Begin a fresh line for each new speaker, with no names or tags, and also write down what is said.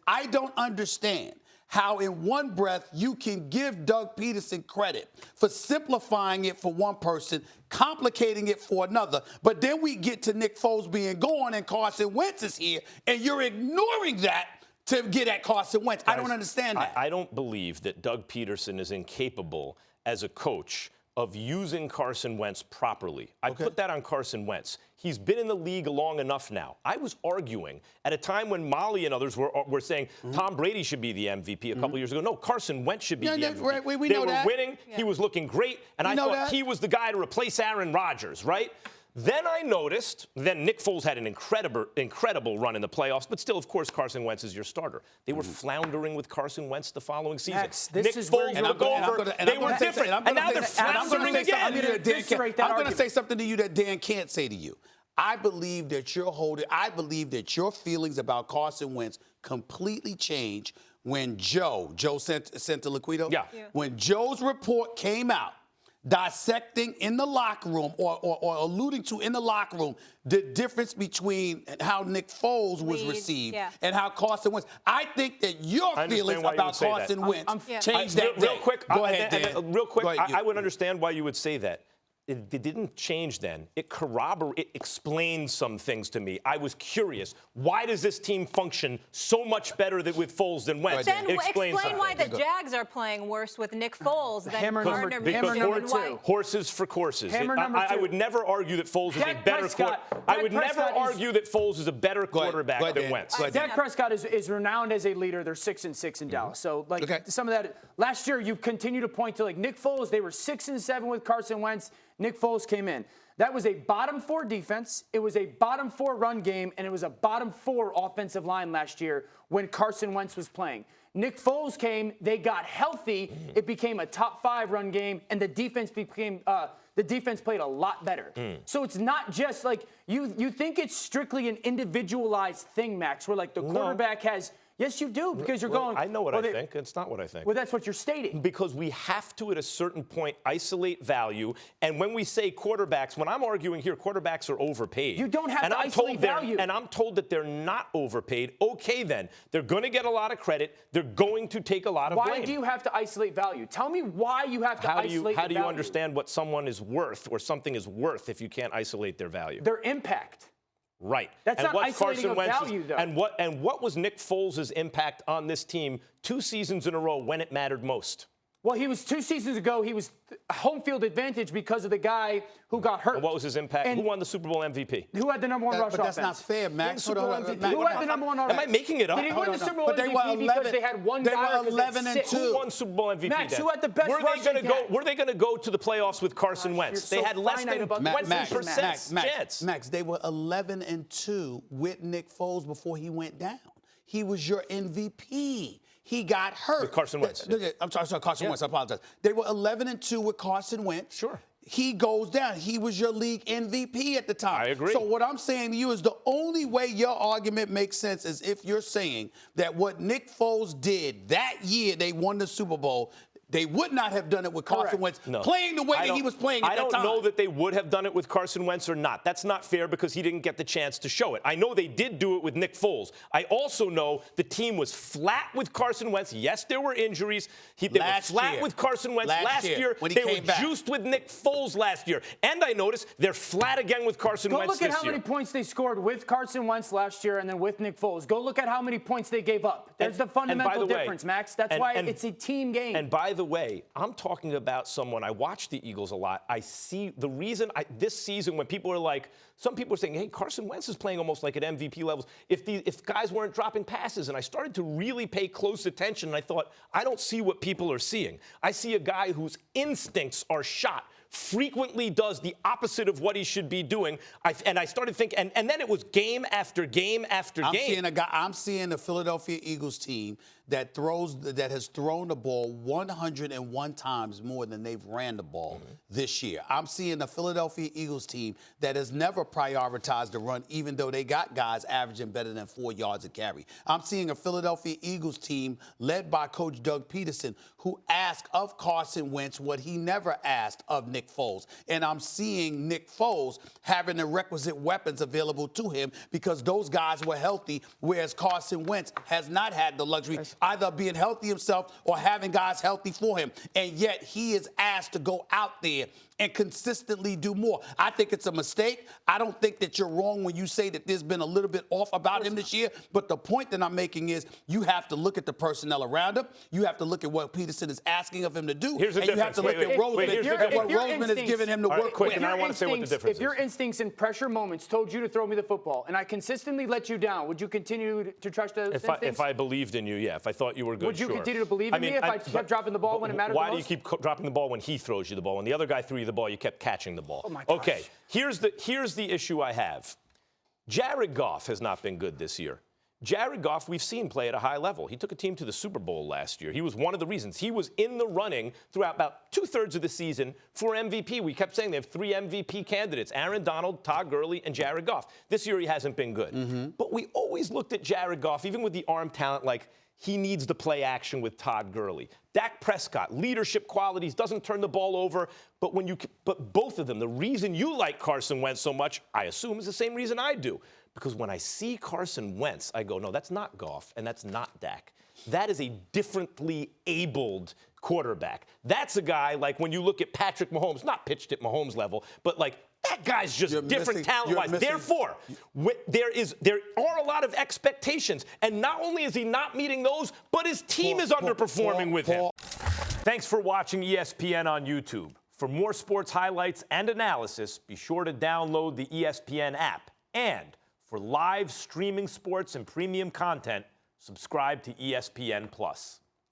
I don't understand how in one breath you can give Doug Pederson credit for simplifying it for one person, complicating it for another, but then we get to Nick Foles being gone and Carson Wentz is here, and you're ignoring that to get at Carson Wentz. I don't understand that.
I don't believe that Doug Pederson is incapable as a coach of using Carson Wentz properly. I put that on Carson Wentz. He's been in the league long enough now. I was arguing at a time when Molly and others were saying Tom Brady should be the MVP a couple years ago. No, Carson Wentz should be the MVP.
Right, we
they
know
were
that.
winning. Yeah. He was looking great, and I thought he was the guy to replace Aaron Rodgers, right? Then I noticed, then Nick Foles had an incredible run in the playoffs, but still, of course, Carson Wentz is your starter. They were floundering with Carson Wentz the following season. Nick Foles took over. They were different, and now they're floundering again.
I'm going to say something to you that Dan can't say to you. I believe that your feelings about Carson Wentz completely changed when Joe Santoliquito, when Joe's report came out, dissecting in the locker room or alluding to in the locker room the difference between how Nick Foles was received and how Carson Wentz. I think that your feelings about Carson Wentz changed that
real quick.
Go ahead, Dan.
Real quick, I would understand why you would say that. It didn't change then. It explained some things to me. I was curious. Why does this team function so much better with Foles than Wentz?
Then explain why the Jags are playing worse with Nick Foles than Gardner Minshew.
Horses for courses. I would never argue that Foles is a better quarterback than Wentz.
Dak Prescott is renowned as a leader. They're 6-6 in Dallas. So some of that last year, you continue to point to Nick Foles. They were 6-7 with Carson Wentz. Nick Foles came in. That was a bottom 4 defense. It was a bottom 4 run game, and it was a bottom 4 offensive line last year when Carson Wentz was playing. Nick Foles came. They got healthy. It became a top 5 run game, and the defense played a lot better. So it's not just you think it's strictly an individualized thing, Max, where the quarterback has. Yes, you do, because you're going.
I know what I think. It's not what I think.
Well, that's what you're stating.
Because we have to, at a certain point, isolate value. And when we say quarterbacks, when I'm arguing here, quarterbacks are overpaid.
You don't have to isolate value.
And I'm told that they're not overpaid. Okay, then. They're going to get a lot of credit. They're going to take a lot of blame.
Why do you have to isolate value? Tell me why you have to isolate value.
How do you understand what someone is worth or something is worth if you can't isolate their value?
Their impact.
Right.
That's not isolating value, though.
And what was Nick Foles' impact on this team 2 seasons in a row when it mattered most?
Well, he was 2 seasons ago. He was home field advantage because of the guy who got hurt.
And what was his impact? Who won the Super Bowl MVP?
Who had the number 1 rush offense?
But that's not fair, Max.
Who had the number 1 offense?
Am I making it up?
Did he win the Super Bowl MVP because they had one guy?
They were 11-2.
Who won Super Bowl MVP?
Max,
then?
who had the best
Were they going to go to the playoffs with Carson Wentz? They had less than 20% chance.
Max, they were 11-2 with Nick Foles before he went down. He was your MVP. He got hurt.
With Carson Wentz.
I'm sorry, Carson Wentz. I apologize. They were 11-2 with Carson Wentz.
Sure.
He goes down. He was your league MVP at the time.
I agree.
So what I'm saying to you is the only way your argument makes sense is if you're saying that what Nick Foles did that year they won the Super Bowl, they would not have done it with Carson Wentz playing the way that he was playing at that time.
I don't know that they would have done it with Carson Wentz or not. That's not fair because he didn't get the chance to show it. I know they did do it with Nick Foles. I also know the team was flat with Carson Wentz. Yes, there were injuries. They were flat with Carson Wentz last year. They were juiced with Nick Foles last year. And I noticed they're flat again with Carson Wentz this year.
Go look at how many points they scored with Carson Wentz last year and then with Nick Foles. Go look at how many points they gave up. There's the fundamental difference, Max. That's why it's a team game.
And by the way, I'm talking about someone, I watch the Eagles a lot. I see the reason this season when people are some people are saying, hey, Carson Wentz is playing almost like at MVP levels if guys weren't dropping passes. And I started to really pay close attention. And I thought, I don't see what people are seeing. I see a guy whose instincts are shot, frequently does the opposite of what he should be doing. And I started thinking, and then it was game after game after game.
I'm seeing a Philadelphia Eagles team that has thrown the ball 101 times more than they've ran the ball this year. I'm seeing a Philadelphia Eagles team that has never prioritized the run, even though they got guys averaging better than 4 yards a carry. I'm seeing a Philadelphia Eagles team led by Coach Doug Pederson, who asked of Carson Wentz what he never asked of Nick Nick Foles. And I'm seeing Nick Foles having the requisite weapons available to him because those guys were healthy, whereas Carson Wentz has not had the luxury either being healthy himself or having guys healthy for him. And yet he is asked to go out there and consistently do more. I think it's a mistake. I don't think that you're wrong when you say that there's been a little bit off about him this year. But the point that I'm making is you have to look at the personnel around him. You have to look at what Pederson is asking of him to do.
Here's the
and you have to look at Roseman and what Roseman is giving him to work
quick,
with.
and I want to say what the difference
is. If your instincts in pressure moments told you to throw me the football and I consistently let you down, would you continue to trust those instincts?
If I believed in you, yeah. If I thought you were good,
would you
sure.
continue to believe in me if I kept dropping the ball when it mattered the most?
Why do you keep dropping the ball when he throws you the ball? When the other guy threw you the ball, you kept catching the ball.
Oh my gosh.
Okay, here's the issue I have. Jared Goff has not been good this year. Jared Goff, we've seen play at a high level. He took a team to the Super Bowl last year. He was one of the reasons. He was in the running throughout about 2/3 of the season for MVP. We kept saying they have 3 MVP candidates: Aaron Donald, Todd Gurley, and Jared Goff. This year he hasn't been good. But we always looked at Jared Goff, even with the arm talent, like he needs to play action with Todd Gurley. Dak Prescott, leadership qualities, doesn't turn the ball over. But both of them, the reason you like Carson Wentz so much, I assume, is the same reason I do. Because when I see Carson Wentz, I go, no, that's not Goff, and that's not Dak. That is a differently abled quarterback. That's a guy, like when you look at Patrick Mahomes, not pitched at Mahomes level, but like that guy's just different talent-wise. Therefore, there are a lot of expectations. And not only is he not meeting those, but his team is underperforming with him. Thanks for watching ESPN on YouTube. For more sports highlights and analysis, be sure to download the ESPN app. And for live streaming sports and premium content, subscribe to ESPN+.